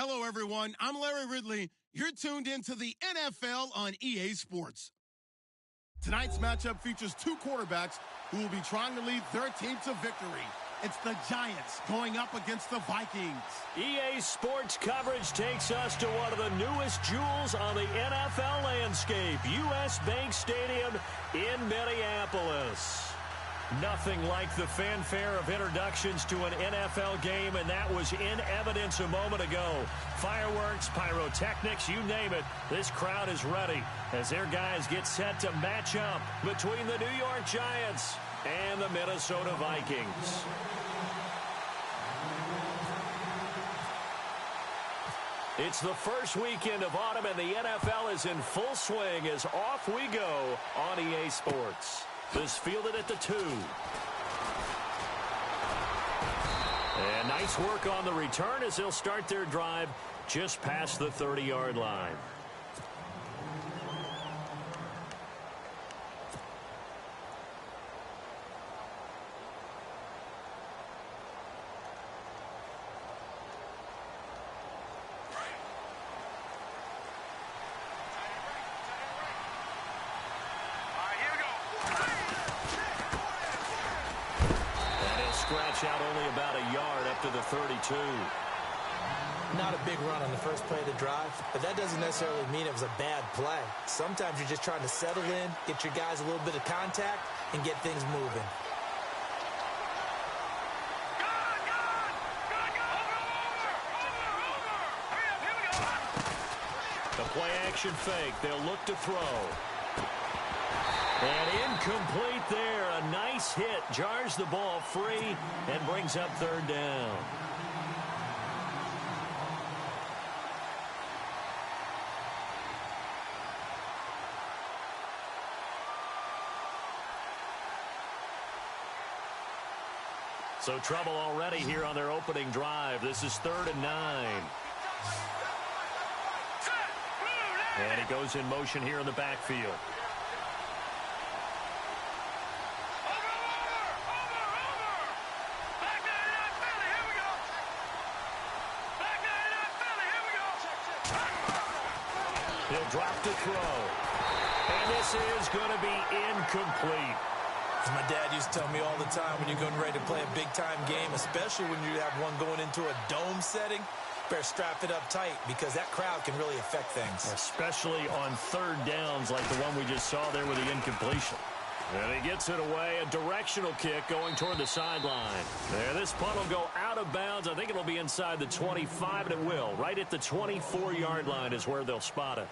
Hello, everyone. I'm Larry Ridley. You're tuned into the NFL on EA Sports. Tonight's matchup features two quarterbacks who will be trying to lead their team to victory. It's the Giants going up against the Vikings. EA Sports coverage takes us to one of the newest jewels on the NFL landscape, US Bank Stadium in Minneapolis. Nothing like the fanfare of introductions to an NFL game, and that was in evidence a moment ago. Fireworks, pyrotechnics, you name it. This crowd is ready as their guys get set to match up between the New York Giants and the Minnesota Vikings. It's the first weekend of autumn, and the NFL is in full swing as off we go on EA Sports. This fielded at the 2. And nice work on the return as they'll start their drive just past the 30-yard line. Scratch out only about a yard up to the 32. Not a big run on the first play of the drive, but that doesn't necessarily mean it was a bad play. Sometimes you're just trying to settle in, get your guys a little bit of contact, and get things moving. The play action fake. They'll look to throw. And incomplete there. A nice hit. Jars the ball free and brings up third down. So trouble already here on their opening drive. This is 3rd and 9. And he goes in motion here in the backfield. He'll drop to throw. And this is going to be incomplete. As my dad used to tell me all the time, when you're getting ready to play a big-time game, especially when you have one going into a dome setting, better strap it up tight because that crowd can really affect things. Especially on third downs like the one we just saw there with the incompletion. And he gets it away, a directional kick going toward the sideline. There, this punt will go out of bounds. I think it'll be inside the 25, and it will. Right at the 24-yard line is where they'll spot it.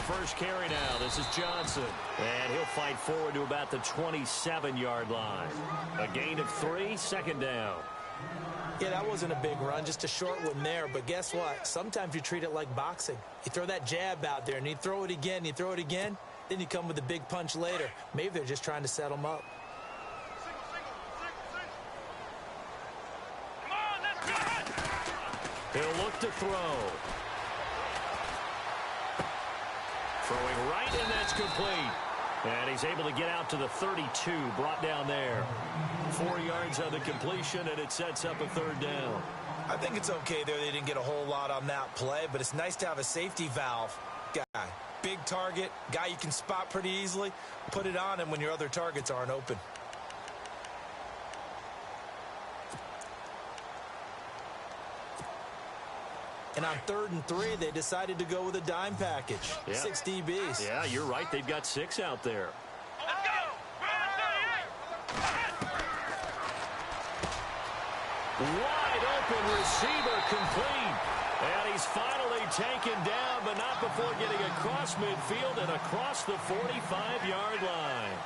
First carry now. This is Johnson. And he'll fight forward to about the 27-yard line. A gain of 3, second down. Yeah, that wasn't a big run, just a short one there. But guess what? Sometimes you treat it like boxing. You throw that jab out there, and you throw it again, you throw it again. Then you come with a big punch later. Maybe they're just trying to set them up. He'll look to throw. Throwing right, and that's complete. And he's able to get out to the 32, brought down there. 4 yards on the completion, and it sets up a third down. I think it's okay there. They didn't get a whole lot on that play, but it's nice to have a safety valve guy. Big target, guy you can spot pretty easily. Put it on him when your other targets aren't open. And on 3rd and 3, they decided to go with a dime package. Yeah. 6 DBs. Yeah, you're right. They've got 6 out there. Let's go! Wide open receiver complete. And he's finally taken down, but not before getting across midfield and across the 45-yard line.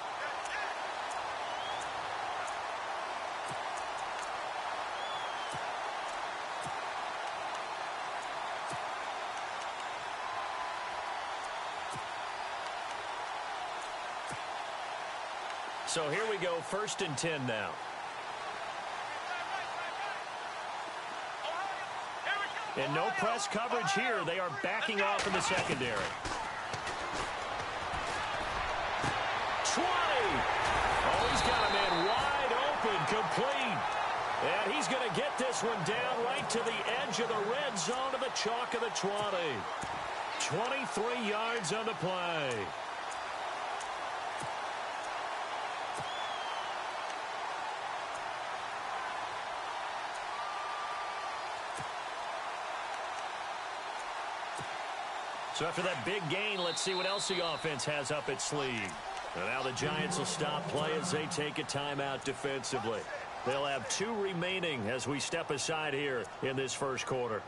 So here we go, 1st and 10 now. And no press coverage here. They are backing off in the secondary. 20. Oh, he's got a man wide open, complete. And he's going to get this one down right to the edge of the red zone to the chalk of the 20. 23 yards on the play. So after that big gain, let's see what else the offense has up its sleeve. And now the Giants will stop play as they take a timeout defensively. They'll have 2 remaining as we step aside here in this first quarter.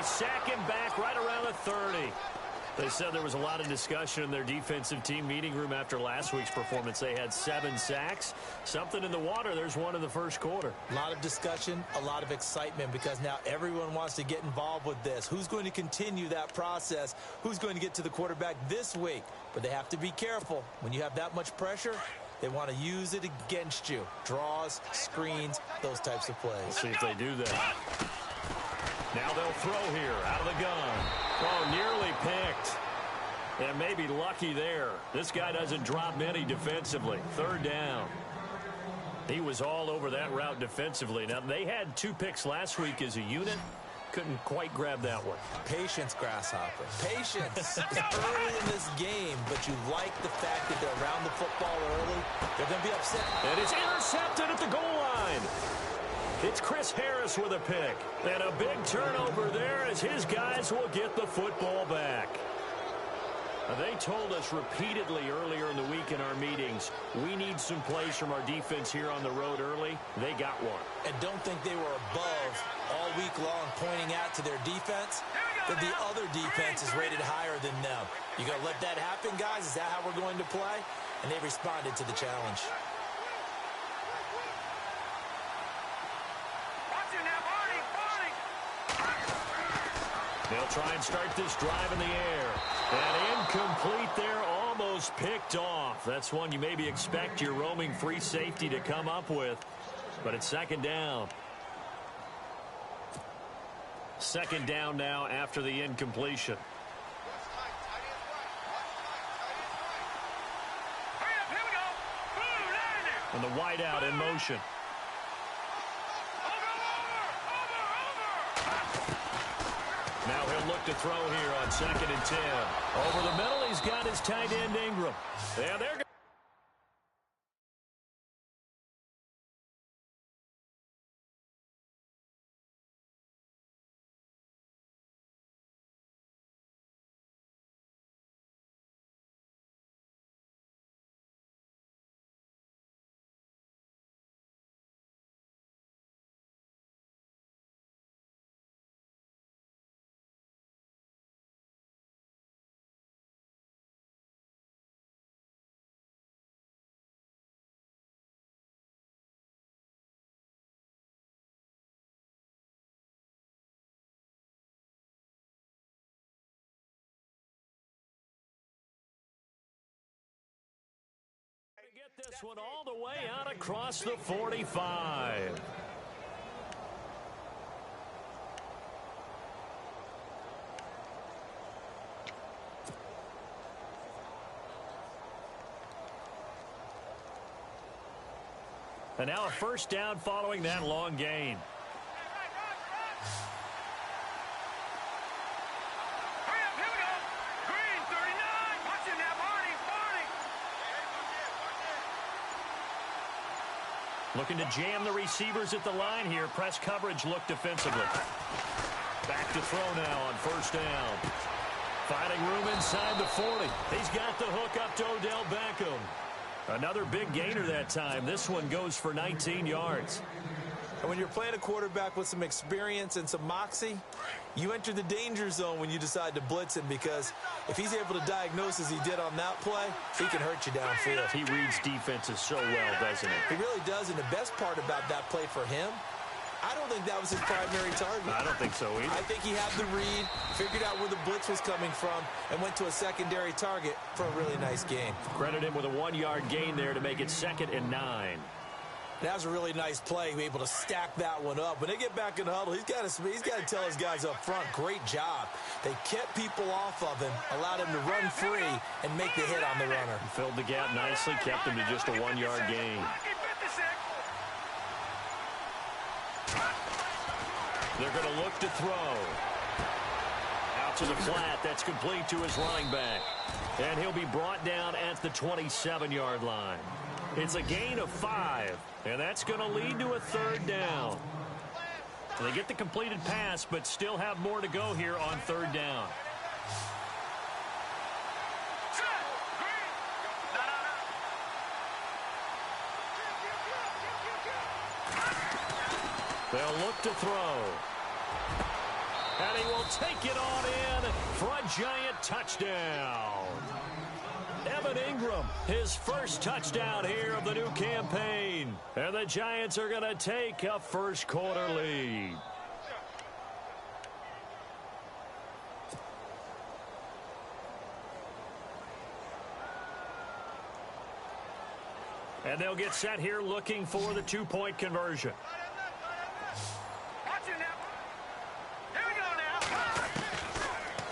Sack him back right around the 30. They said there was a lot of discussion in their defensive team meeting room after last week's performance. They had 7 sacks. Something in the water. There's one in the first quarter. A lot of discussion, a lot of excitement, because now everyone wants to get involved with this. Who's going to continue that process? Who's going to get to the quarterback this week? But they have to be careful. When you have that much pressure, they want to use it against you. Draws, screens, those types of plays. We'll see if they do that. Now they'll throw here out of the gun. Oh, nearly picked. And maybe lucky there. This guy doesn't drop many defensively. 3rd down. He was all over that route defensively. Now, they had 2 picks last week as a unit. Couldn't quite grab that one. Patience, Grasshopper. Patience. It's early in this game, but you like the fact that they're around the football early. They're going to be upset. And it's intercepted at the goal line. It's Chris Harris with a pick. And a big turnover there as his guys will get the football back. They told us repeatedly earlier in the week in our meetings, we need some plays from our defense here on the road early. They got one. And don't think they were above all week long pointing out to their defense that the other defense is rated higher than them. You going to let that happen, guys? Is that how we're going to play? And they responded to the challenge. They'll try and start this drive in the air. And incomplete there, almost picked off. That's one you maybe expect your roaming free safety to come up with. But it's 2nd down. 2nd down now after the incompletion. And the wideout in motion. Now he'll look to throw here on 2nd and 10. Over the middle, he's got his tight end Ingram. Yeah, they're going. Get this one all the way out across the 45. And now a 1st down following that long gain. Looking to jam the receivers at the line here. Press coverage look defensively. Back to throw now on 1st down. Finding room inside the 40. He's got the hook up to Odell Beckham. Another big gainer that time. This one goes for 19 yards. And when you're playing a quarterback with some experience and some moxie, you enter the danger zone when you decide to blitz him, because if he's able to diagnose as he did on that play, he can hurt you downfield. He reads defenses so well, doesn't he? He really does, and the best part about that play for him, I don't think that was his primary target. I don't think so either. I think he had the read, figured out where the blitz was coming from, and went to a secondary target for a really nice gain. Credit him with a 1-yard gain there to make it 2nd and 9. That was a really nice play, able to stack that one up. When they get back in the huddle, he's got to tell his guys up front, great job. They kept people off of him, allowed him to run free, and make the hit on the runner. He filled the gap nicely, kept him to just a 1-yard gain. They're going to look to throw. Out to the flat. That's complete to his running back. And he'll be brought down at the 27-yard line. It's a gain of 5, and that's going to lead to a 3rd down. They get the completed pass, but still have more to go here on 3rd down. They'll look to throw. And he will take it on in for a giant touchdown. Evan Ingram, his first touchdown here of the new campaign. And the Giants are going to take a first-quarter lead. And they'll get set here looking for the 2-point conversion.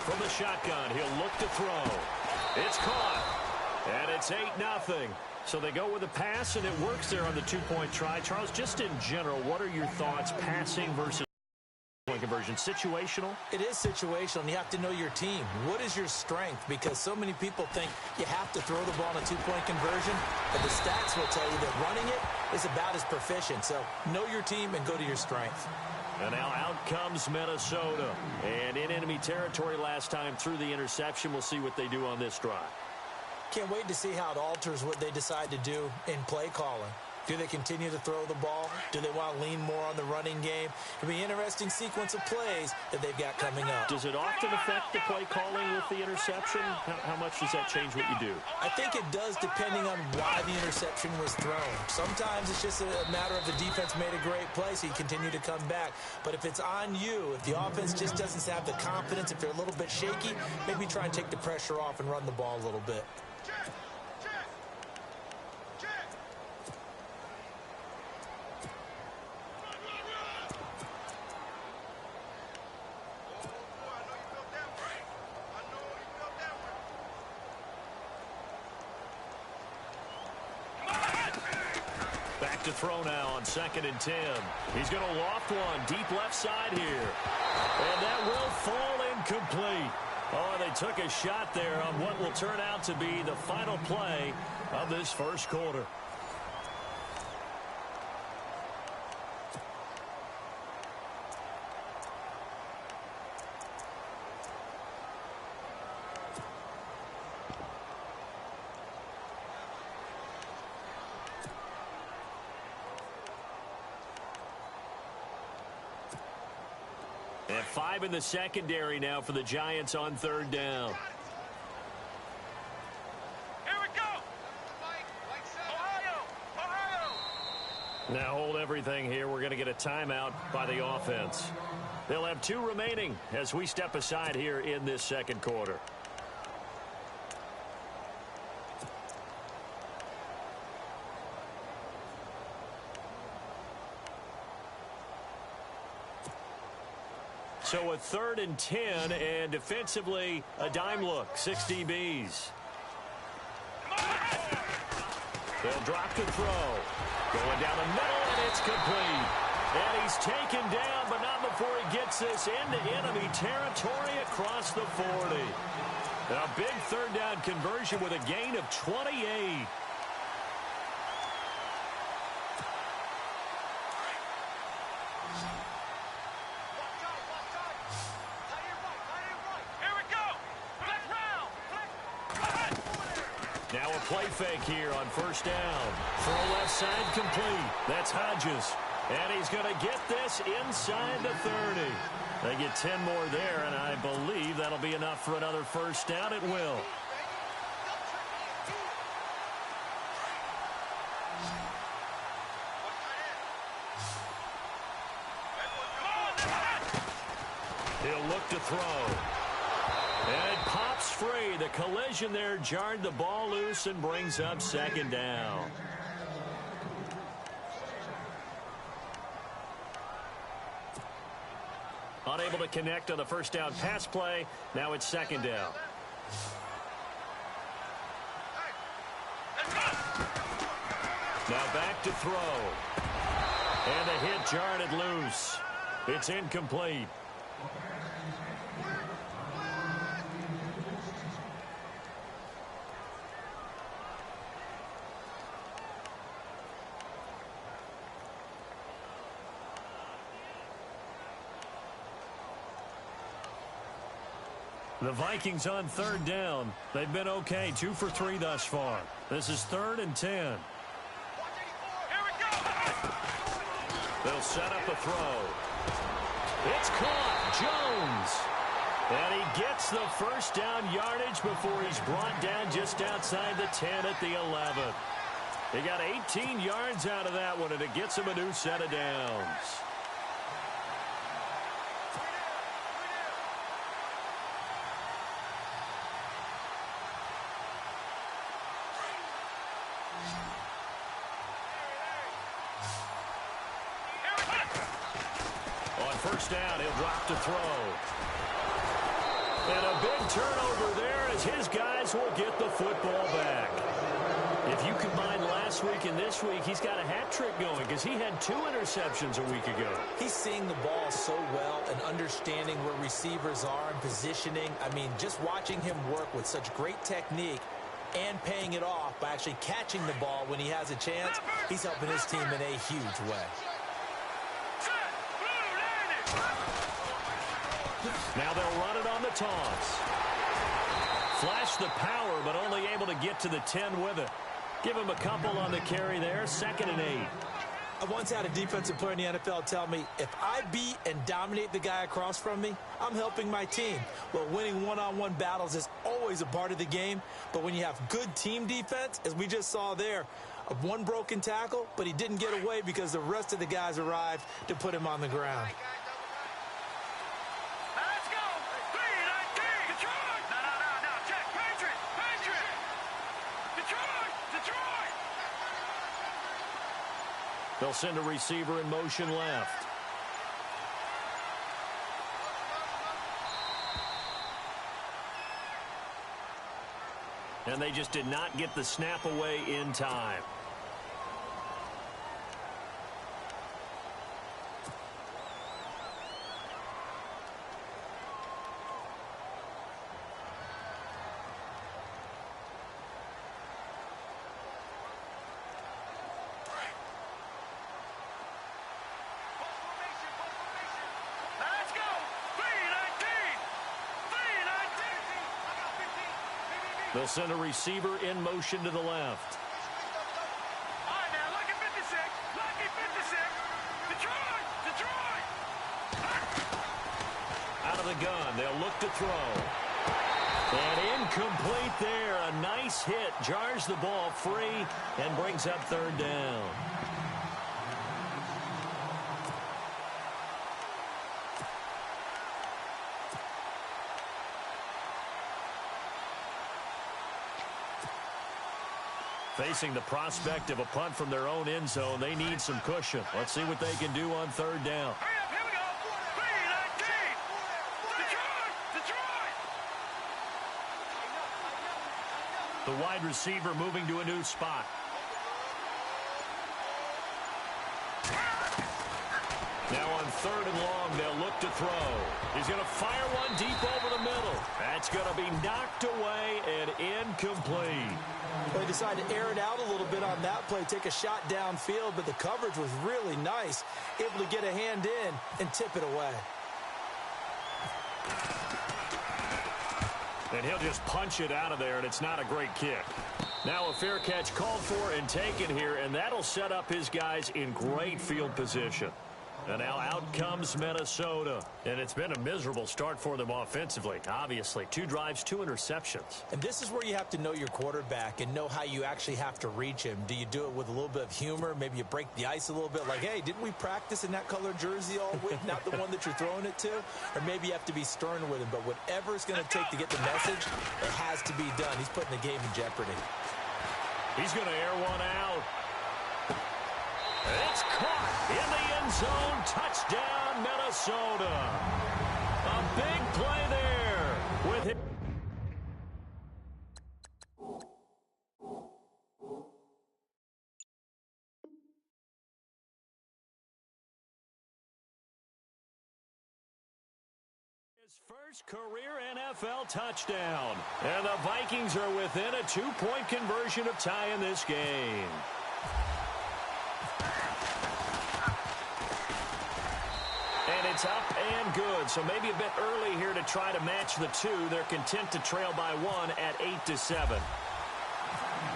From the shotgun, he'll look to throw. It's caught. And it's 8-0. So they go with a pass, and it works there on the 2-point try. Charles, just in general, what are your thoughts passing versus point conversion? Situational? It is situational, and you have to know your team. What is your strength? Because so many people think you have to throw the ball in a 2-point conversion, but the stats will tell you that running it is about as proficient. So know your team and go to your strength. And now out comes Minnesota. And in enemy territory last time through the interception. We'll see what they do on this drive. Can't wait to see how it alters what they decide to do in play calling. Do they continue to throw the ball? Do they want to lean more on the running game? It'll be an interesting sequence of plays that they've got coming up. Does it often affect the play calling with the interception? How much does that change what you do? I think it does, depending on why the interception was thrown. Sometimes it's just a matter of the defense made a great play, so you continue to come back. But if it's on you, if the offense just doesn't have the confidence, if they're a little bit shaky, maybe try and take the pressure off and run the ball a little bit. To throw now on 2nd and 10. He's going to loft one deep left side here. And that will fall incomplete. Oh, they took a shot there on what will turn out to be the final play of this first quarter. And 5 in the secondary now for the Giants on 3rd down. Here we go. Ohio. Now hold everything here. We're going to get a timeout by the offense. They'll have 2 remaining as we step aside here in this second quarter. So a 3rd and 10, and defensively, a dime look, 6 DBs. They'll drop to throw. Going down the middle, and it's complete. And he's taken down, but not before he gets this into enemy territory across the 40. A big 3rd down conversion with a gain of 28. Now a play fake here on 1st down. Throw left side complete. That's Hodges. And he's going to get this inside the 30. They get 10 more there, and I believe that'll be enough for another first down. It will. He'll look to throw. And it pops free. The collision there jarred the ball loose and brings up second down. Unable to connect on the first down pass play. Now it's second down. Now back to throw. And the hit jarred it loose. It's incomplete. The Vikings on third down. They've been okay, 2 for 3 thus far. This is 3rd and 10. Here we go. They'll set up a throw. It's caught. Jones. And he gets the first down yardage before he's brought down just outside the 10 at the 11. He got 18 yards out of that one, and it gets him a new set of downs. First down, he'll drop to throw. And a big turnover there as his guys will get the football back. If you combine last week and this week, he's got a hat trick going because he had 2 interceptions a week ago. He's seeing the ball so well and understanding where receivers are and positioning. I mean, just watching him work with such great technique and paying it off by actually catching the ball when he has a chance, he's helping his team in a huge way. Now they'll run it on the toss. Flash the power, but only able to get to the 10 with it. Give him a couple on the carry there, 2nd and 8. I once had a defensive player in the NFL tell me, if I beat and dominate the guy across from me, I'm helping my team. Well, winning one-on-one battles is always a part of the game, but when you have good team defense, as we just saw there, one broken tackle, but he didn't get away because the rest of the guys arrived to put him on the ground. They'll send a receiver in motion left. And they just did not get the snap away in time. They'll send a receiver in motion to the left. All right, now, lucky 56. Lucky 56. Detroit! Detroit! Out of the gun. They'll look to throw. And incomplete there. A nice hit. Jars the ball free and brings up 3rd down. Facing the prospect of a punt from their own end zone, they need some cushion. Let's see what they can do on 3rd down. Hurry up, here we go. 3-19. Detroit! Detroit! The wide receiver moving to a new spot. Now on 3rd and long, they'll look to throw. He's going to fire one deep over the middle. That's going to be knocked away and incomplete. Well, they decided to air it out a little bit on that play, take a shot downfield, but the coverage was really nice, able to get a hand in and tip it away. And he'll just punch it out of there, and it's not a great kick. Now a fair catch called for and taken here, and that'll set up his guys in great field position. And now out comes Minnesota. And it's been a miserable start for them offensively, obviously. 2 drives, 2 interceptions. And this is where you have to know your quarterback and know how you actually have to reach him. Do you do it with a little bit of humor? Maybe you break the ice a little bit like, hey, didn't we practice in that color jersey all week? Not the one that you're throwing it to? Or maybe you have to be stern with him. But whatever it's going to take to get the message, it has to be done. He's putting the game in jeopardy. He's going to air one out. It's caught in the end zone. Touchdown, Minnesota. A big play there with him. His first career NFL touchdown. And the Vikings are within a 2-point conversion of tying this game. And it's up and good. So maybe a bit early here to try to match the 2. They're content to trail by 1 at 8-7.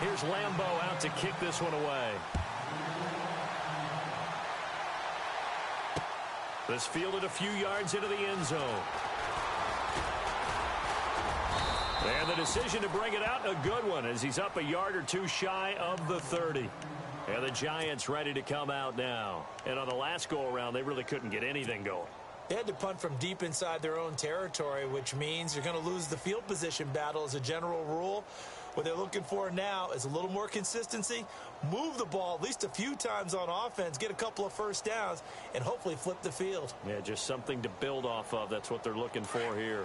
Here's Lambeau out to kick this one away. This fielded a few yards into the end zone. And the decision to bring it out, a good one, as he's up a yard or 2 shy of the 30. And the Giants ready to come out now. And on the last go-around, they really couldn't get anything going. They had to punt from deep inside their own territory, which means you're going to lose the field position battle as a general rule. What they're looking for now is a little more consistency, move the ball at least a few times on offense, get a couple of first downs, and hopefully flip the field. Yeah, just something to build off of. That's what they're looking for here.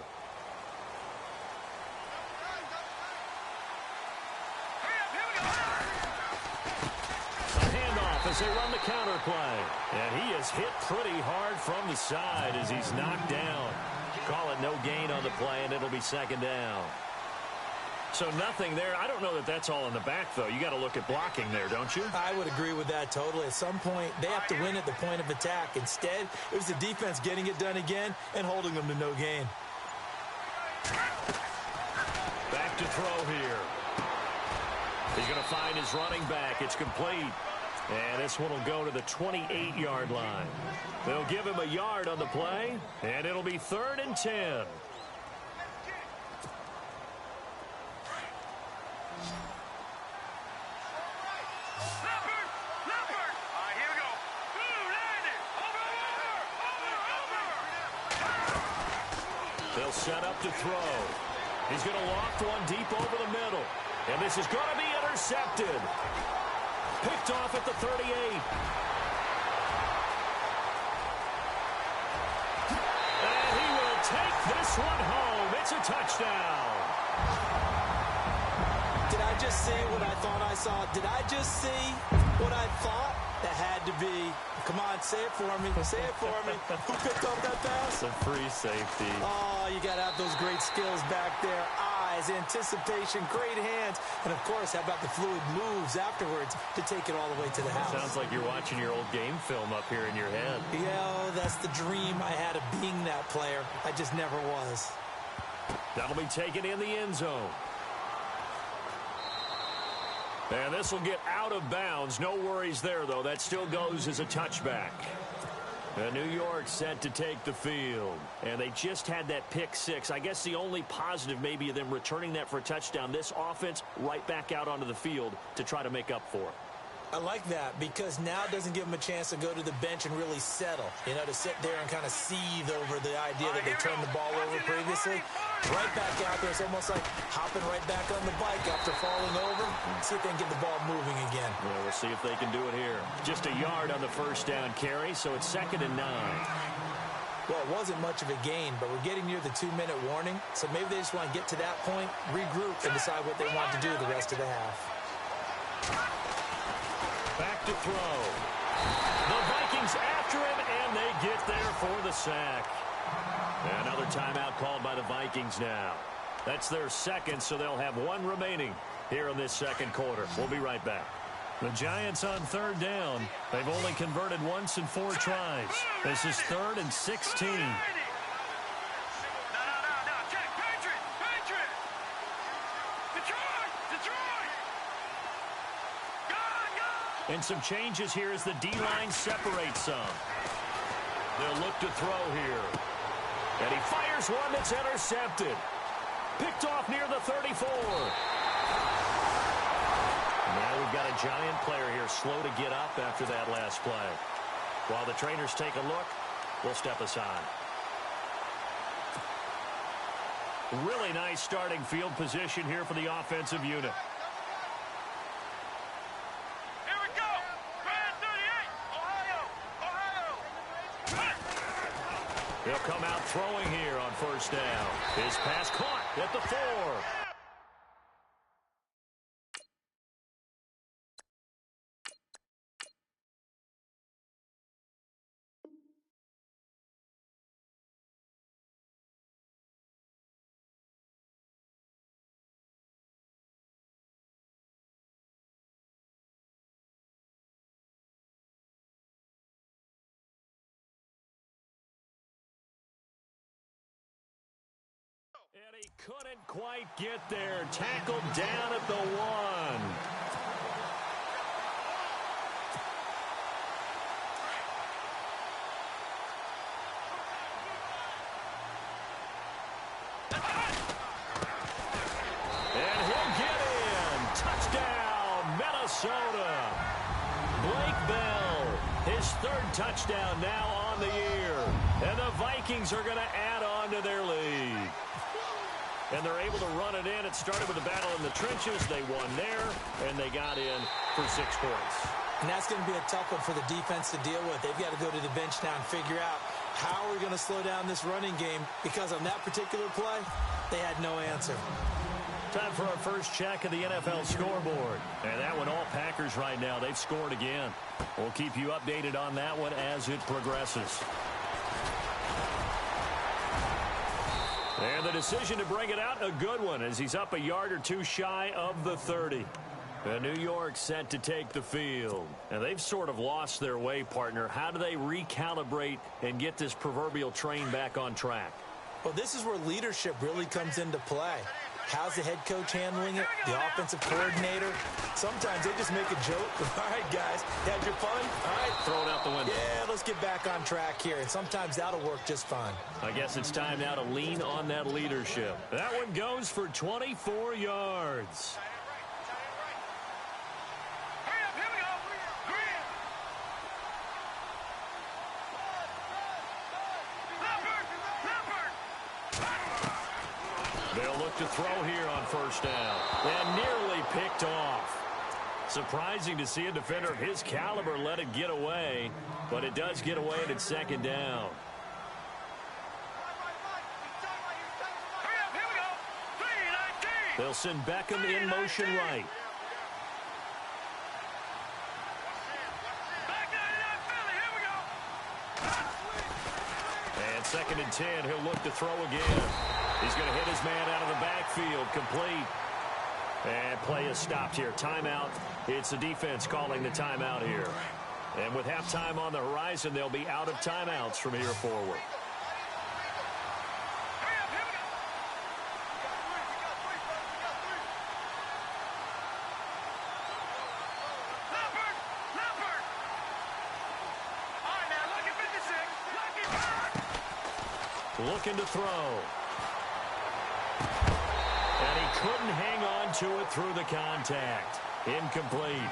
As they run the counter play. And he is hit pretty hard from the side as he's knocked down. Call it no gain on the play, and it'll be second down. So nothing there. I don't know that that's all in the back, though. You got to look at blocking there, don't you? I would agree with that totally. At some point, they have to win at the point of attack. Instead, it was the defense getting it done again and holding them to no gain. Back to throw here. He's going to find his running back. It's complete. And this one will go to the 28-yard line. They'll give him a yard on the play, and it'll be 3rd and 10. Leopard! Leopard! All right, here we go. Blue, landed! Over! They'll set up to throw. He's going to loft one deep over the middle. And this is going to be intercepted. Picked off at the 38. And he will take this one home. It's a touchdown. Did I just see what I thought I saw? Did I just see what I thought? That had to be. Come on, say it for me. Say it for me. Who picked up that pass? It's a free safety. Oh, you got to have those great skills back there. Eyes, anticipation, great hands. And, of course, how about the fluid moves afterwards to take it all the way to the house? Sounds like you're watching your old game film up here in your head. Yeah, that's the dream I had of being that player. I just never was. That'll be taken in the end zone. And this will get out of bounds. No worries there, though. That still goes as a touchback. And New York set to take the field. And they just had that pick 6. I guess the only positive maybe of them returning that for a touchdown. This offense right back out onto the field to try to make up for it. I like that because now it doesn't give them a chance to go to the bench and really settle. You know, to sit there and kind of seethe over the idea that they turned the ball over previously. Right back out there. It's almost like hopping right back on the bike after falling over. See if they can get the ball moving again. Well, we'll see if they can do it here. Just a yard on the first down carry, so it's 2nd and 9. Well, it wasn't much of a gain, but we're getting near the 2-minute warning. So maybe they just want to get to that point, regroup, and decide what they want to do the rest of the half. Back to throw. The Vikings after him, and they get there for the sack. Another timeout called by the Vikings now. That's their 2nd, so they'll have 1 remaining here in this 2nd quarter. We'll be right back. The Giants on 3rd down. They've only converted once in 4 tries. This is 3rd and 16. No, check. Patriot! Detroit! And some changes here as the D-line separates some. They'll look to throw here. And he fires one that's intercepted. Picked off near the 34. Now we've got a Giant player here slow to get up after that last play. While the trainers take a look, we'll step aside. Really nice starting field position here for the offensive unit. Here we go. Brand 38. Ohio. He'll come out throwing here on first down. His pass caught at the 4. And he couldn't quite get there. Tackled down at the 1. And he'll get in. Touchdown, Minnesota. Blake Bell, his 3rd touchdown now on the year. And the Vikings are going to add on to their lead. And they're able to run it in. It started with a battle in the trenches. They won there, and they got in for 6 points. And that's going to be a tough one for the defense to deal with. They've got to go to the bench now and figure out how we're going to slow down this running game, because on that particular play, they had no answer. Time for our first check of the NFL scoreboard. And that one, all Packers right now. They've scored again. We'll keep you updated on that one as it progresses. And the decision to bring it out, a good one, as he's up a yard or 2 shy of the 30. And New York set to take the field. And they've sort of lost their way, partner. How do they recalibrate and get this proverbial train back on track? Well, this is where leadership really comes into play. How's the head coach handling it? The offensive coordinator? Sometimes they just make a joke. All right, guys, you had your fun? All right. Throw it out the window. Yeah, let's get back on track here. And sometimes that'll work just fine. I guess it's time now to lean on that leadership. That one goes for 24 yards. Hurry up, here we go. Green. They'll look to throw here on first down. And nearly picked off. Surprising to see a defender of his caliber let it get away. But it does get away and it's 2nd down. Hurry up, here we go. 3-19. They'll send Beckham in motion right. Back 99 Philly, here we go. And 2nd and 10, he'll look to throw again. He's going to hit his man out of the backfield, complete. And play is stopped here. Timeout. It's the defense calling the timeout here. And with halftime on the horizon, they'll be out of timeouts from here forward. Hurry up, here we go. Leopard. All right, now, lucky 56. Lucky bird. Looking to throw. And he couldn't hang on to it through the contact. Incomplete.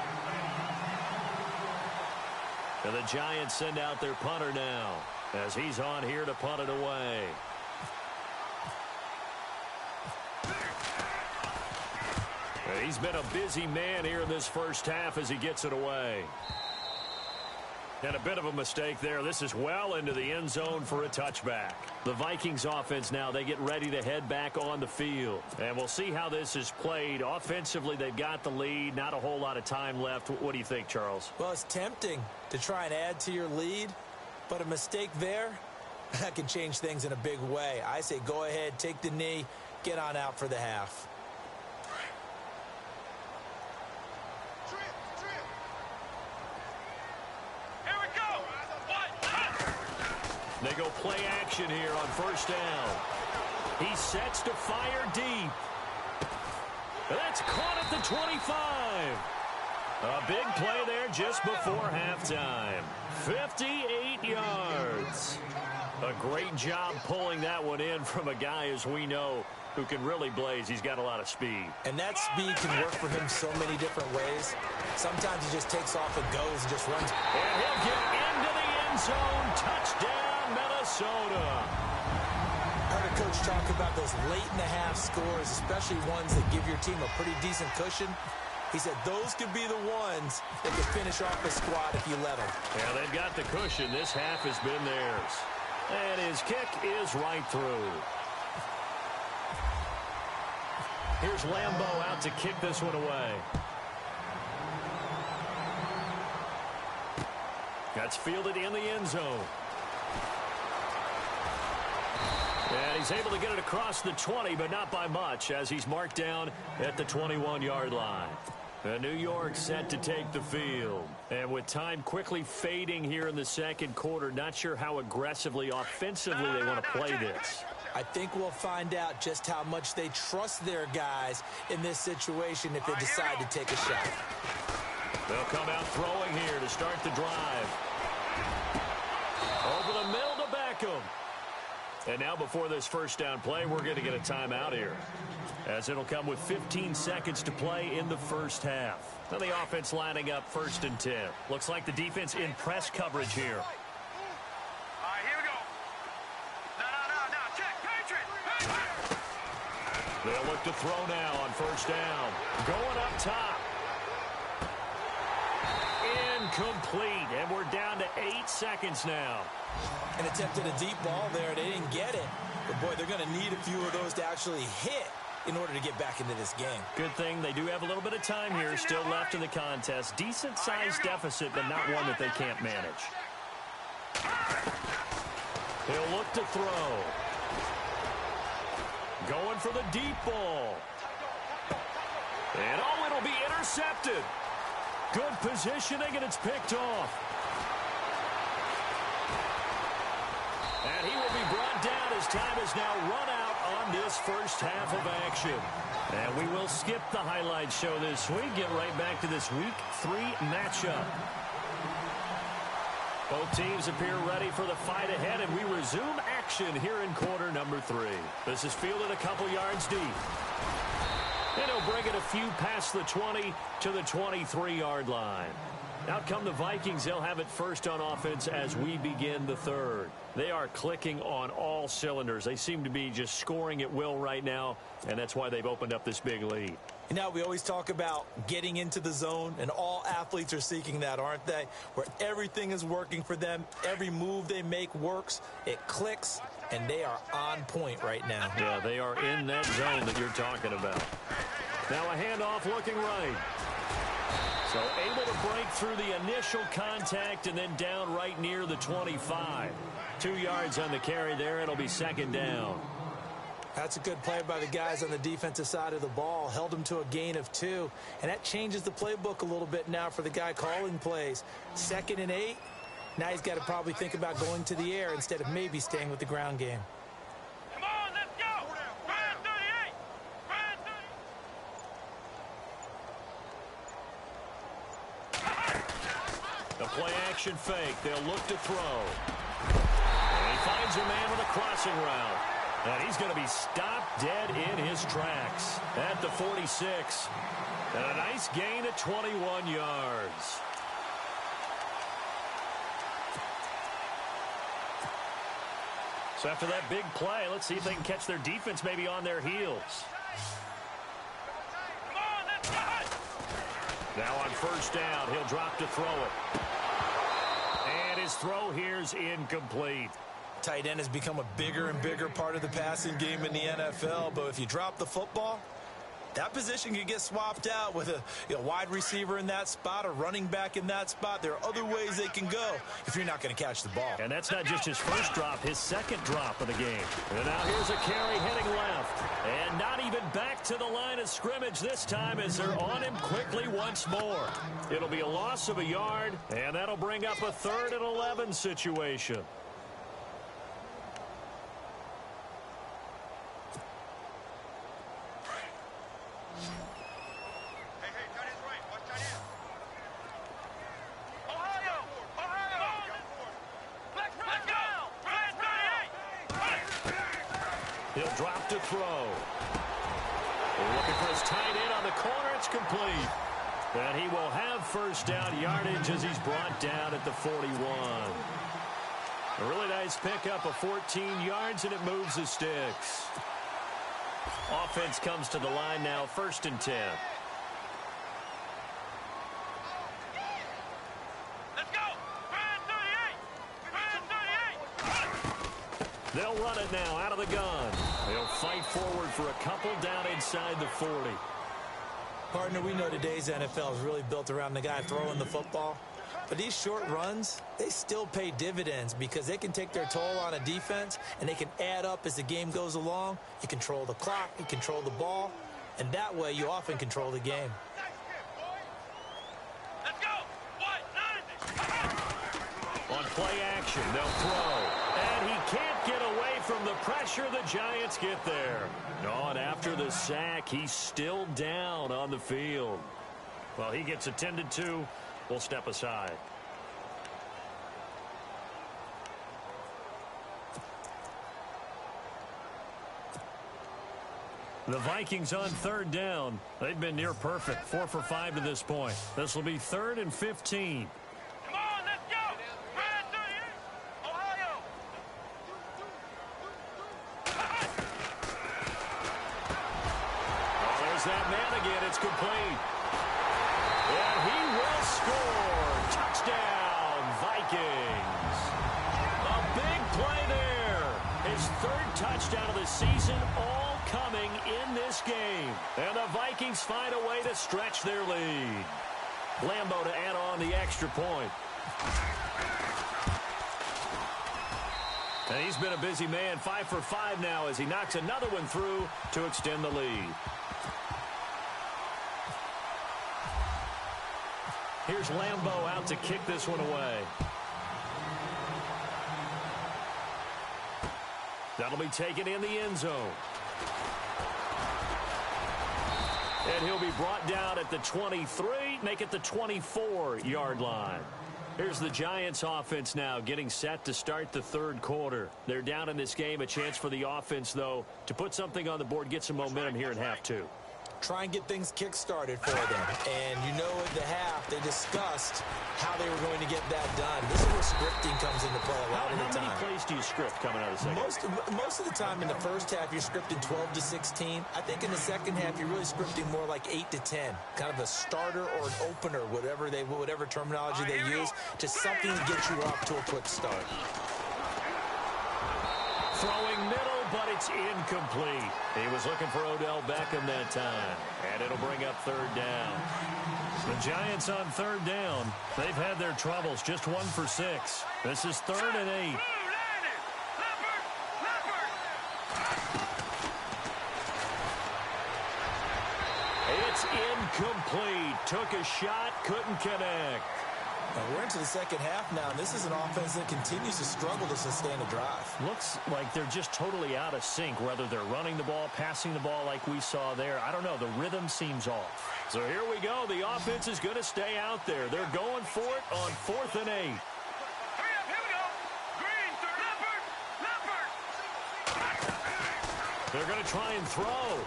And the Giants send out their punter now as he's on here to punt it away. And he's been a busy man here in this first half as he gets it away. And a bit of a mistake there. This is well into the end zone for a touchback. The Vikings offense now, they get ready to head back on the field. And we'll see how this is played. Offensively, they've got the lead. Not a whole lot of time left. What do you think, Charles? Well, it's tempting to try and add to your lead, but a mistake there, that can change things in a big way. I say go ahead, take the knee, get on out for the half. They go play action here on first down. He sets to fire deep. That's caught at the 25. A big play there just before halftime. 58 yards. A great job pulling that one in from a guy, as we know, who can really blaze. He's got a lot of speed. And that speed can work for him so many different ways. Sometimes he just takes off and goes and just runs. And he'll get into the end zone. Touchdown, Minnesota. I heard a coach talk about those late-in-the-half scores, especially ones that give your team a pretty decent cushion. He said those could be the ones that could finish off the squad if you let them. Yeah, they've got the cushion. This half has been theirs. And his kick is right through. Here's Lambeau out to kick this one away. That's fielded in the end zone. And he's able to get it across the 20, but not by much, as he's marked down at the 21-yard line. New York set to take the field. And with time quickly fading here in the second quarter, not sure how aggressively, offensively they want to play this. I think we'll find out just how much they trust their guys in this situation if they decide to take a shot. They'll come out throwing here to start the drive. Over the middle to Beckham. And now before this first down play, we're going to get a timeout here, as it'll come with 15 seconds to play in the first half. Now the offense lining up 1st and 10. Looks like the defense in press coverage here. All right, here we go. No, check, Patriot. They'll look to throw now on 1st down. Going up top. Incomplete, and we're down to 8 seconds now. And attempted a deep ball there. They didn't get it. But, boy, they're going to need a few of those to actually hit in order to get back into this game. Good thing they do have a little bit of time here still left in the contest. Decent-sized deficit, but not one that they can't manage. He'll look to throw. Going for the deep ball. And, oh, it'll be intercepted. Good positioning, and it's picked off. And he will be brought down as time is now run out on this first half of action. And we will skip the highlight show this week. Get right back to this Week 3 matchup. Both teams appear ready for the fight ahead, and we resume action here in quarter number 3. This is fielded a couple yards deep. And he'll bring it a few past the 20 to the 23-yard line. Out come the Vikings. They'll have it first on offense as we begin the third. They are clicking on all cylinders. They seem to be just scoring at will right now, and that's why they've opened up this big lead. You know, we always talk about getting into the zone, and all athletes are seeking that, aren't they? Where everything is working for them. Every move they make works. It clicks, and they are on point right now. Yeah, they are in that zone that you're talking about. Now a handoff looking right. So able to break through the initial contact and then down right near the 25. 2 yards on the carry there. It'll be 2nd down. That's a good play by the guys on the defensive side of the ball. Held them to a gain of 2. And that changes the playbook a little bit now for the guy calling plays. 2nd and 8. Now he's got to probably think about going to the air instead of maybe staying with the ground game. Come on, let's go. Brand 38. Brand 38. The play action fake. They'll look to throw. And he finds a man with a crossing route. And he's going to be stopped dead in his tracks at the 46. And a nice gain of 21 yards. So after that big play, let's see if they can catch their defense maybe on their heels. Come on, let's go. Now on 1st down, he'll drop to throw it. And his throw here's incomplete. Tight end has become a bigger and bigger part of the passing game in the NFL, but if you drop the football, that position can get swapped out with a wide receiver in that spot, a running back in that spot. There are other ways they can go if you're not going to catch the ball. And that's not just his first drop, his 2nd drop of the game. And now here's a carry heading left. And not even back to the line of scrimmage this time as they're on him quickly once more. It'll be a loss of a yard, and that'll bring up a 3rd and 11 situation. He'll drop to throw. They're looking for his tight end on the corner. It's complete. And he will have first down yardage as he's brought down at the 41. A really nice pickup of 14 yards, and it moves the sticks. Offense comes to the line now, 1st and 10. Let's go! Brand 38! Brand 38! They'll run it now out of the gun. They'll fight forward for a couple down inside the 40. Partner, we know today's NFL is really built around the guy throwing the football. But these short runs, they still pay dividends because they can take their toll on a defense and they can add up as the game goes along. You control the clock, you control the ball, and that way you often control the game. Let's go! On play action, they'll throw. And he can't get away from the pressure. The Giants get there. No, and after the sack, he's still down on the field. Well, he gets attended to. We'll step aside. The Vikings on 3rd down. They've been near perfect, 4 for 5 to this point. This will be 3rd and 15. Come on, let's go! Brand 38! Ohio! Oh, there's that man again. It's complete. And he will score. Touchdown, Vikings. A big play there. His 3rd touchdown of the season, all coming in this game. And the Vikings find a way to stretch their lead. Lambo to add on the extra point. And he's been a busy man, 5 for 5 now as he knocks another one through to extend the lead. Here's Lambo out to kick this one away. That'll be taken in the end zone. And he'll be brought down at the 23, make it the 24-yard line. Here's the Giants offense now getting set to start the 3rd quarter. They're down in this game. A chance for the offense, though, to put something on the board, get some momentum here in half 2. Try and get things kick-started for them. And you know at the half, they discussed how they were going to get that done. This is where scripting comes into play a lot of the time. How many plays do you script coming out of the second? Most of the time in the first half, you're scripting 12 to 16. I think in the second half, you're really scripting more like 8 to 10. Kind of a starter or an opener, whatever terminology they use, to something to get you off to a quick start. Throwing middle, but it's incomplete. He was looking for Odell Beckham that time. And it'll bring up 3rd down. The Giants on 3rd down. They've had their troubles, just 1 for 6. This is 3rd and 8. It's incomplete. Took a shot, couldn't connect. Now we're into the second half now, and this is an offense that continues to struggle to sustain a drive. Looks like they're just totally out of sync, whether they're running the ball, passing the ball like we saw there. I don't know. The rhythm seems off. So here we go. The offense is going to stay out there. They're going for it on 4th and 8. Hurry up, here we go! Green, Leopard! They're going to try and throw.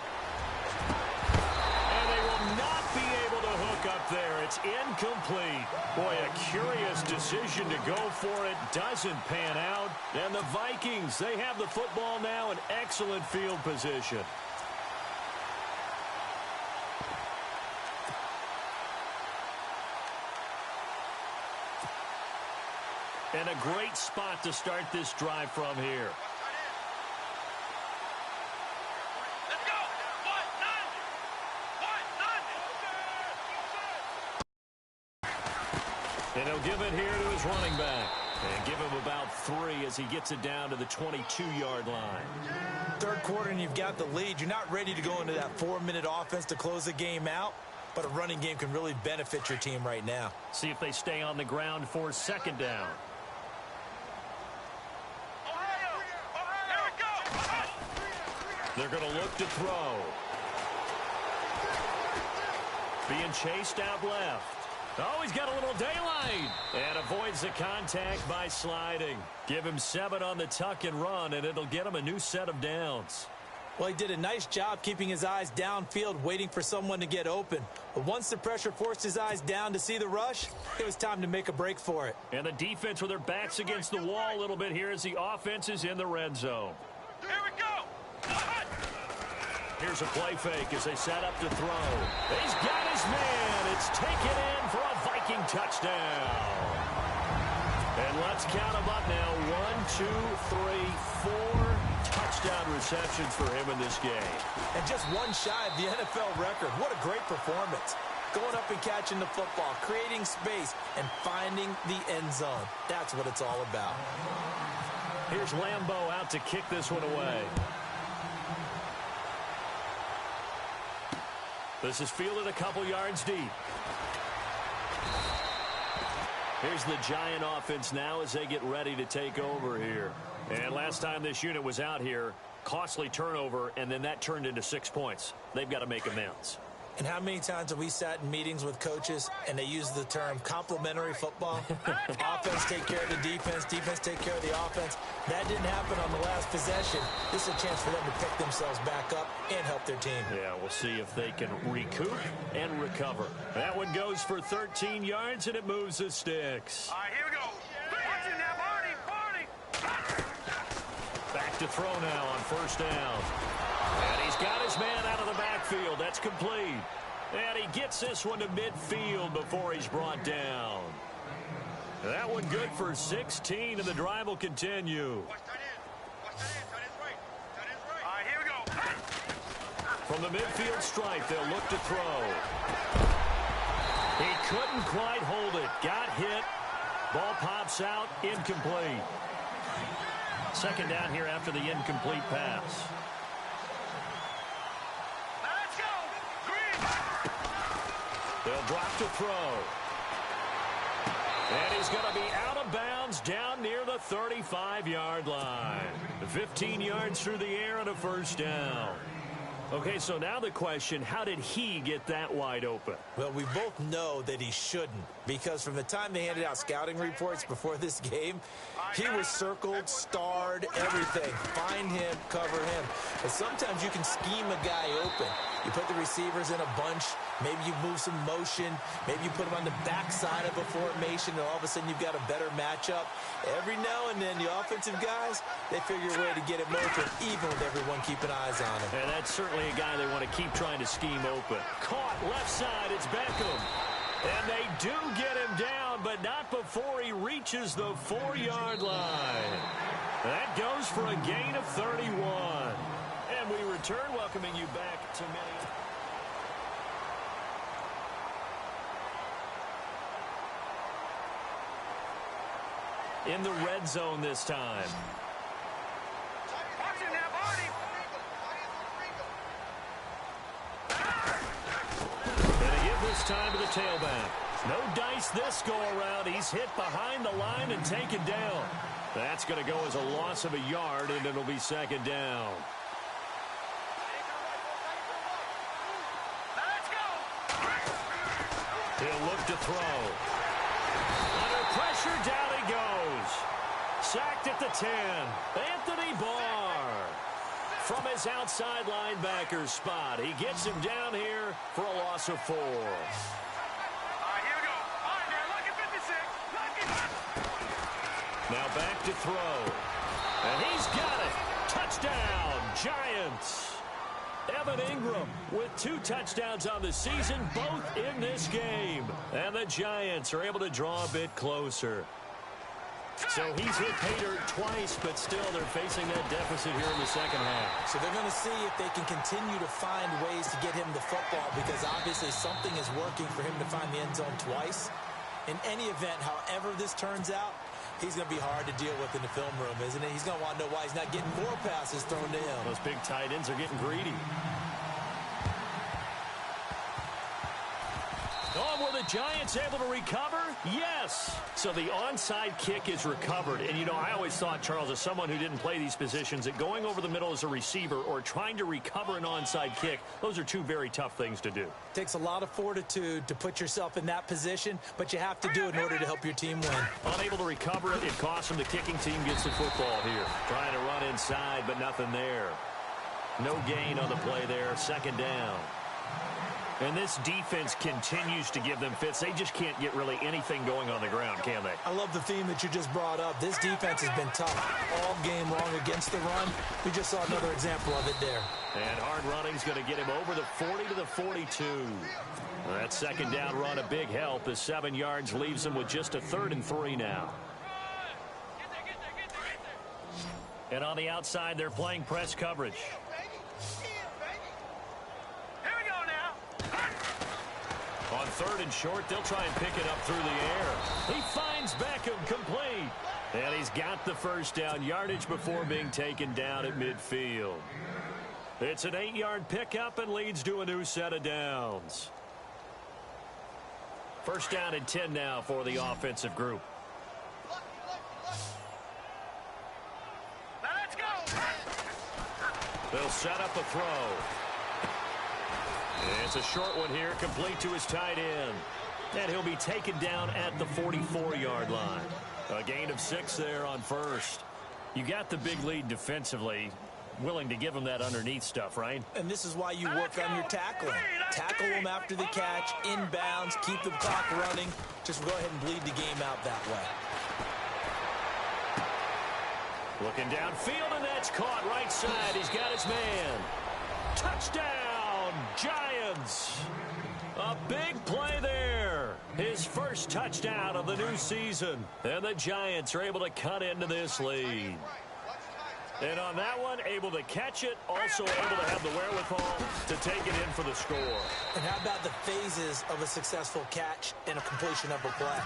And they will not be able to hook up there. It's incomplete. Boy, a curious decision to go for it. Doesn't pan out. And the Vikings, they have the football now in excellent field position. And a great spot to start this drive from here. Let's go! And he'll give it here to his running back. And give him about 3 as he gets it down to the 22-yard line. 3rd quarter and you've got the lead. You're not ready to go into that 4-minute offense to close the game out, but a running game can really benefit your team right now. See if they stay on the ground for 2nd down. They're going to look to throw. Being chased out left. Oh, he's got a little daylight. And avoids the contact by sliding. Give him 7 on the tuck and run, and it'll get him a new set of downs. Well, he did a nice job keeping his eyes downfield, waiting for someone to get open. But once the pressure forced his eyes down to see the rush, it was time to make a break for it. And the defense with their backs against the wall a little bit here as the offense is in the red zone. Here we go. Here's a play fake as they set up to throw. He's got his man. It's taken in for a Viking touchdown. And let's count them up now. 1, 2, 3, 4 touchdown receptions for him in this game. And just one shy of the NFL record. What a great performance. Going up and catching the football, creating space, and finding the end zone. That's what it's all about. Here's Lambeau out to kick this one away. This is fielded a couple yards deep. Here's the Giant offense now as they get ready to take over here. And last time this unit was out here, costly turnover, and then that turned into 6 points. They've got to make amends. And how many times have we sat in meetings with coaches and they use the term complementary football? Offense take care of the defense, defense take care of the offense. That didn't happen on the last possession. This is a chance for them to pick themselves back up and help their team. Yeah, we'll see if they can recoup and recover. That one goes for 13 yards, and it moves the sticks. All right, here we go. Watch it now, Barney. Back to throw now on first down. And he's got his man out of the backfield. That's complete. And he gets this one to midfield before he's brought down. That one good for 16, and the drive will continue. Watch that in. Watch that in. That is right. That is right. All right, here we go. From the midfield stripe, they'll look to throw. He couldn't quite hold it. Got hit. Ball pops out. Incomplete. Second down here after the incomplete pass. Let's go. Green. They'll drop to throw. And he's going to be out of bounds down near the 35-yard line. 15 yards through the air and a first down. Okay, so now the question, how did he get that wide open? Well, we both know that he shouldn't, because from the time they handed out scouting reports before this game, he was circled, starred, everything. Find him, cover him. But sometimes you can scheme a guy open. You put the receivers in a bunch. Maybe you move some motion. Maybe you put them on the backside of a formation, and all of a sudden you've got a better matchup. Every now and then, the offensive guys, they figure a way to get him open, even with everyone keeping eyes on him. And that's certainly a guy they want to keep trying to scheme open. Caught left side, it's Beckham. And they do get him down, but not before he reaches the 4-yard line. That goes for a gain of 31. And we return, welcoming you back to Minneapolis. In the red zone this time. Watch it now, Barney. And a give this time to the tailback. No dice this go-around. He's hit behind the line and taken down. That's going to go as a loss of a yard, and it'll be second down. Let's go. He'll look to throw. Under pressure, down he goes. Sacked at the 10. Anthony Barr. From his outside linebacker spot. He gets him down here for a loss of 4. All right, here we go. All right, now, look at 56. Now back to throw. And he's got it. Touchdown, Giants. Evan Ingram with 2 touchdowns on the season, both in this game. And the Giants are able to draw a bit closer. So he's hit Pater twice, but still they're facing that deficit here in the second half. So they're going to see if they can continue to find ways to get him the football, because obviously something is working for him to find the end zone twice. In any event, however this turns out, he's going to be hard to deal with in the film room, isn't it? He's going to want to know why he's not getting more passes thrown to him. Those big tight ends are getting greedy. Oh, were the Giants able to recover? Yes. So the onside kick is recovered. And, you know, I always thought, Charles, as someone who didn't play these positions, that going over the middle as a receiver or trying to recover an onside kick, those are 2 very tough things to do. Takes a lot of fortitude to put yourself in that position, but you have to do it in order to help your team win. Unable to recover it, it costs them. The kicking team gets the football here. Trying to run inside, but nothing there. No gain on the play there. Second down. And this defense continues to give them fits. They just can't get really anything going on the ground, can they? I love the theme that you just brought up. This defense has been tough all game long against the run. We just saw another example of it there. And hard running's going to get him over the 40 to the 42. That second down run, a big help as 7 yards leaves him with just a 3rd and 3 now. And on the outside, they're playing press coverage. On 3rd and short, they'll try and pick it up through the air. He finds Beckham complete. And he's got the first down yardage before being taken down at midfield. It's an 8-yard pickup and leads to a new set of downs. First down and 10 now for the offensive group. Now let's go. They'll set up a throw. It's a short one here, complete to his tight end. And he'll be taken down at the 44-yard line. A gain of 6 there on first. You got the big lead defensively. Willing to give him that underneath stuff, right? And this is why you work on your tackling. Tackle them after the catch, inbounds, keep the clock running. Just go ahead and bleed the game out that way. Looking downfield, and that's caught right side. He's got his man. Touchdown, Giants. A big play there. His first touchdown of the new season. And the Giants are able to cut into this lead. And on that one, able to catch it, also able to have the wherewithal to take it in for the score. And how about the phases of a successful catch and a completion of a play?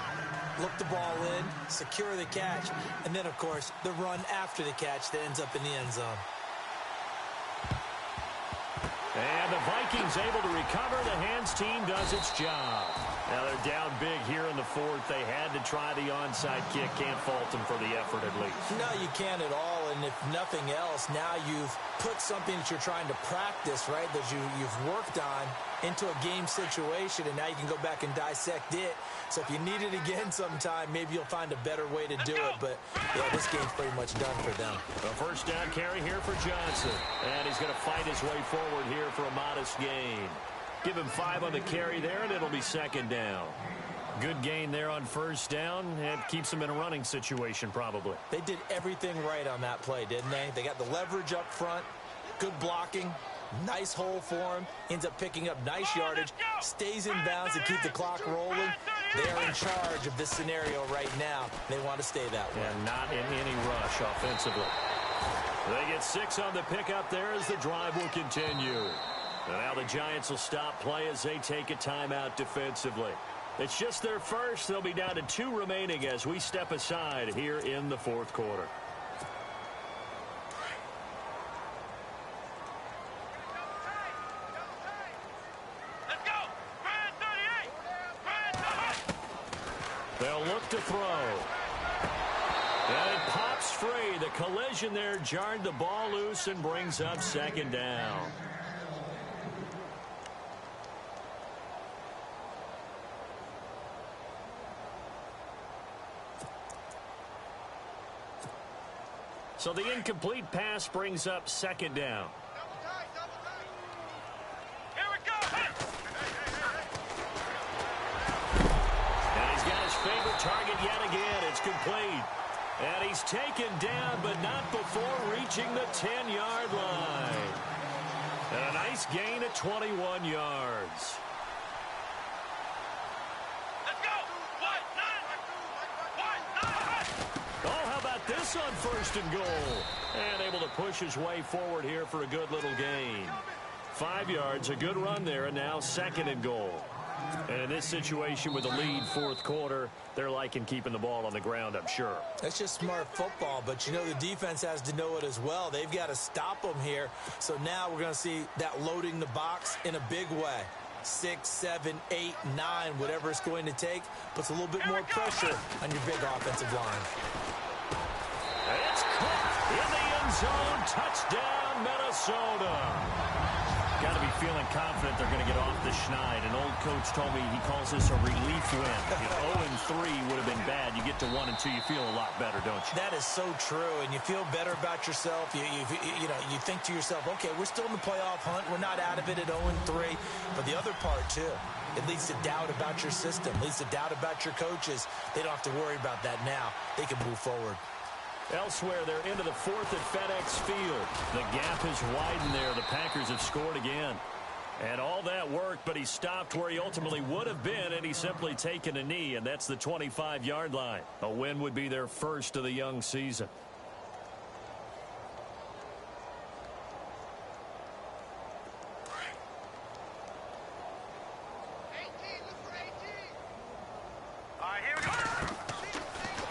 Look the ball in, secure the catch, and then, of course, the run after the catch that ends up in the end zone. And the Vikings able to recover. The hands team does its job. Now they're down big here in the 4th. They had to try the onside kick. Can't fault them for the effort at least. No, you can't at all. And if nothing else, now you've put something that you're trying to practice, right, that you've worked on into a game situation, and now you can go back and dissect it. So if you need it again sometime, maybe you'll find a better way to do it. But, yeah, this game's pretty much done for them. A first down carry here for Johnson. And he's going to fight his way forward here for a modest gain. Give him 5 on the carry there, and it'll be second down. Good gain there on first down. It keeps them in a running situation probably. They did everything right on that play, didn't they? They got the leverage up front, good blocking, nice hole for him, ends up picking up nice yardage, stays in bounds to keep the clock rolling. They are in charge of this scenario right now. They want to stay that way. And not in any rush offensively. They get 6 on the pickup there as the drive will continue. And now the Giants will stop play as they take a timeout defensively. It's just their first. They'll be down to 2 remaining as we step aside here in the 4th quarter. Let's go. Brand 38. They'll look to throw. And it pops free. The collision there jarred the ball loose and brings up second down. So the incomplete pass brings up second down. Here we go. And he's got his favorite target yet again. It's complete. And he's taken down, but not before reaching the 10-yard line. And a nice gain at 21 yards. Let's go. What? Oh, how about this on first and goal? And able to push his way forward here for a good little gain. 5 yards, a good run there, and now second and goal. And in this situation with a lead 4th quarter, they're liking keeping the ball on the ground, I'm sure. That's just smart football, but you know the defense has to know it as well. They've got to stop them here. So now we're going to see that loading the box in a big way. 6, 7, 8, 9, whatever it's going to take, puts a little bit more pressure on your big offensive line. It's caught in the end zone. Touchdown, Minnesota. Got to be feeling confident they're going to get off the schneid. An old coach told me he calls this a relief win. If 0-3 would have been bad, you get to 1-2, you feel a lot better, don't you? That is so true, and you feel better about yourself. You think to yourself, okay, we're still in the playoff hunt. We're not out of it at 0-3. But the other part, too, it leads to doubt about your system, leads to doubt about your coaches. They don't have to worry about that now. They can move forward. Elsewhere, they're into the fourth at FedEx Field. The gap has widened there. The Packers have scored again. And all that worked, but he stopped where he ultimately would have been, and he's simply taken a knee, and that's the 25-yard line. A win would be their first of the young season.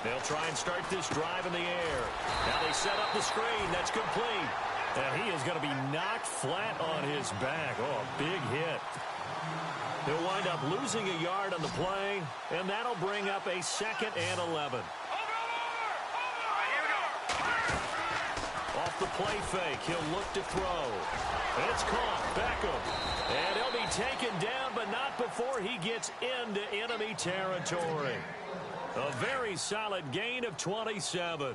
They'll try and start this drive in the air. Now they set up the screen. That's complete. And he is going to be knocked flat on his back. Oh, a big hit. He'll wind up losing a yard on the play, and that'll bring up a 2nd and 11. Off the play fake, he'll look to throw. And it's caught. Beckham. And he'll be taken down, but not before he gets into enemy territory. A very solid gain of 27.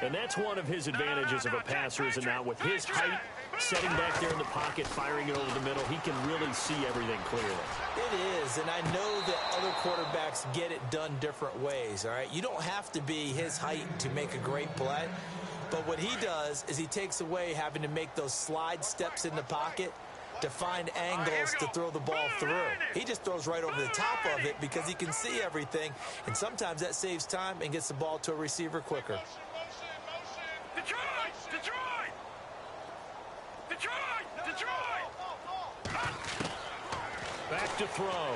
And that's one of his advantages of a passer, is now with his height, setting back there in the pocket, firing it over the middle, he can really see everything clearly. It is, and I know that other quarterbacks get it done different ways, all right? You don't have to be his height to make a great play, but what he does is he takes away having to make those slide steps in the pocket to find angles to throw the ball through. He just throws right over the top of it because he can see everything, and sometimes that saves time and gets the ball to a receiver quicker. Back to throw.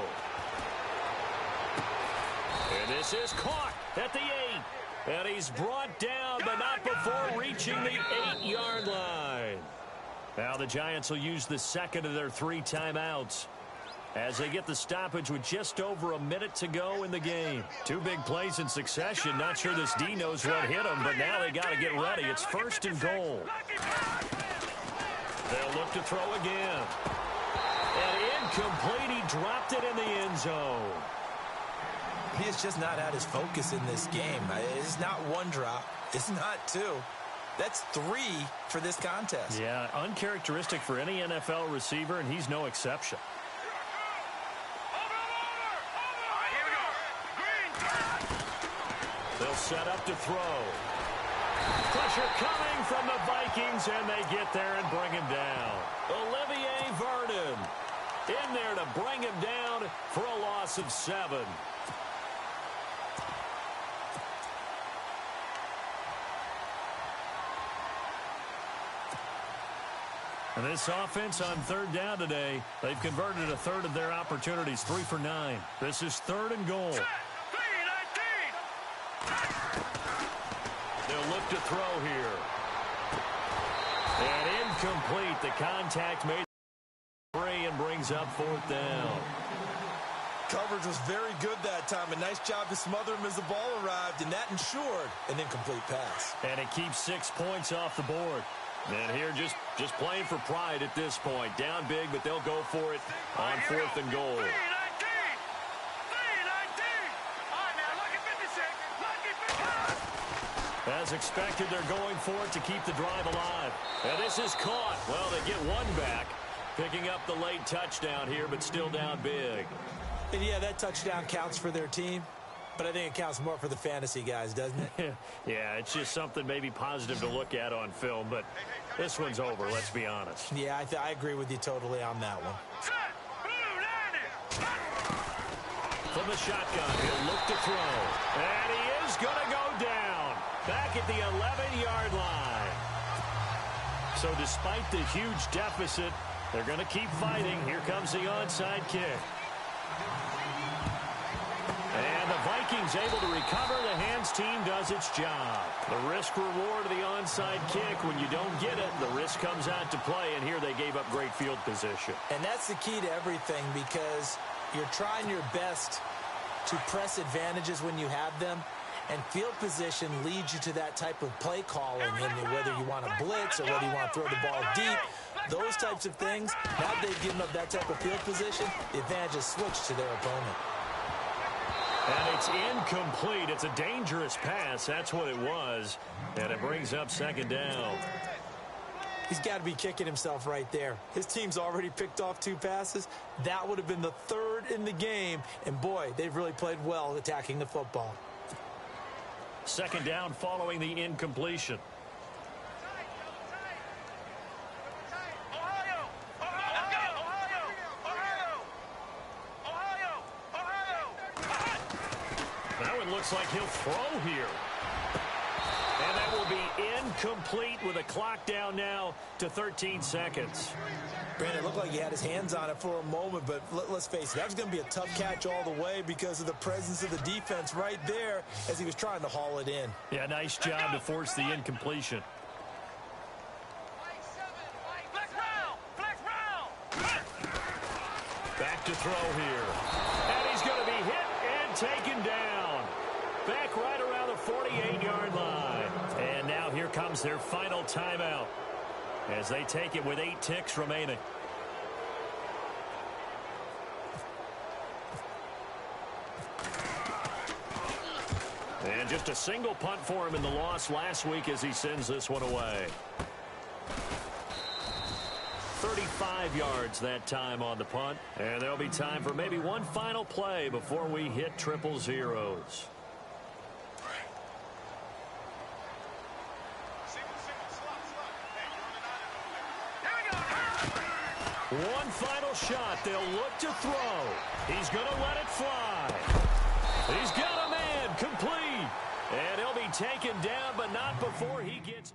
And this is caught at the 8. And he's brought down, but not before reaching the 8-yard line. Now the Giants will use the second of their 3 timeouts as they get the stoppage with just over a minute to go in the game. 2 big plays in succession. Not sure this D knows what hit him, but now they got to get ready. It's 1st and goal. They'll look to throw again. And incomplete. He dropped it in the end zone. He has just not had his focus in this game. It's not 1 drop. It's not 2. That's 3 for this contest. Yeah, uncharacteristic for any NFL receiver, and he's no exception. They'll set up to throw. Pressure coming from the Vikings, and they get there and bring him down. Olivier Vernon in there to bring him down for a loss of 7. And this offense on 3rd down today, they've converted a 1/3 of their opportunities, 3 for 9. This is 3rd and goal. They'll look to throw here. And incomplete. The contact made free and brings up 4th down. Coverage was very good that time. A nice job to smother him as the ball arrived, and that ensured an incomplete pass. And it keeps 6 points off the board. And here just playing for pride at this point. Down big, but they'll go for it on 4th and goal. As expected, they're going for it to keep the drive alive. And this is caught. Well, they get 1 back. Picking up the late touchdown here, but still down big. And yeah, that touchdown counts for their team. But I think it counts more for the fantasy guys, doesn't it? Yeah, it's just something maybe positive to look at on film, but this one's over, let's be honest. Yeah, I agree with you totally on that one. From the shotgun, he'll look to throw. And he is going to go down. Back at the 11-yard line. So despite the huge deficit, they're going to keep fighting. Here comes the onside kick. And the Vikings able to recover. The hands team does its job. The risk-reward of the onside kick. When you don't get it, the risk comes out to play, and here they gave up great field position. And that's the key to everything, because you're trying your best to press advantages when you have them, and field position leads you to that type of play calling, and whether you want to blitz or whether you want to throw the ball deep, Those types of things, now that they've given up that type of field position, the advantage is switched to their opponent. And it's incomplete. It's a dangerous pass. That's what it was. And it brings up second down. He's got to be kicking himself right there. His team's already picked off 2 passes. That would have been the 3rd in the game. And, boy, they've really played well attacking the football. Second down following the incompletion. That one looks like he'll throw here. And that will be incomplete with a clock down now to 13 seconds. Brandon, it looked like he had his hands on it for a moment, but let's face it, that was going to be a tough catch all the way because of the presence of the defense right there as he was trying to haul it in. Yeah, nice job to force the incompletion. Back to throw here. And he's going to be hit and taken down. Back right around the 48-yard line. And now here comes their final timeout as they take it with 8 ticks remaining. And just a single punt for him in the loss last week as he sends this one away. 35 yards that time on the punt. And there'll be time for maybe one final play before we hit triple zeros. One final shot. They'll look to throw. He's going to let it fly. He's got a man complete. And he'll be taken down, but not before he gets...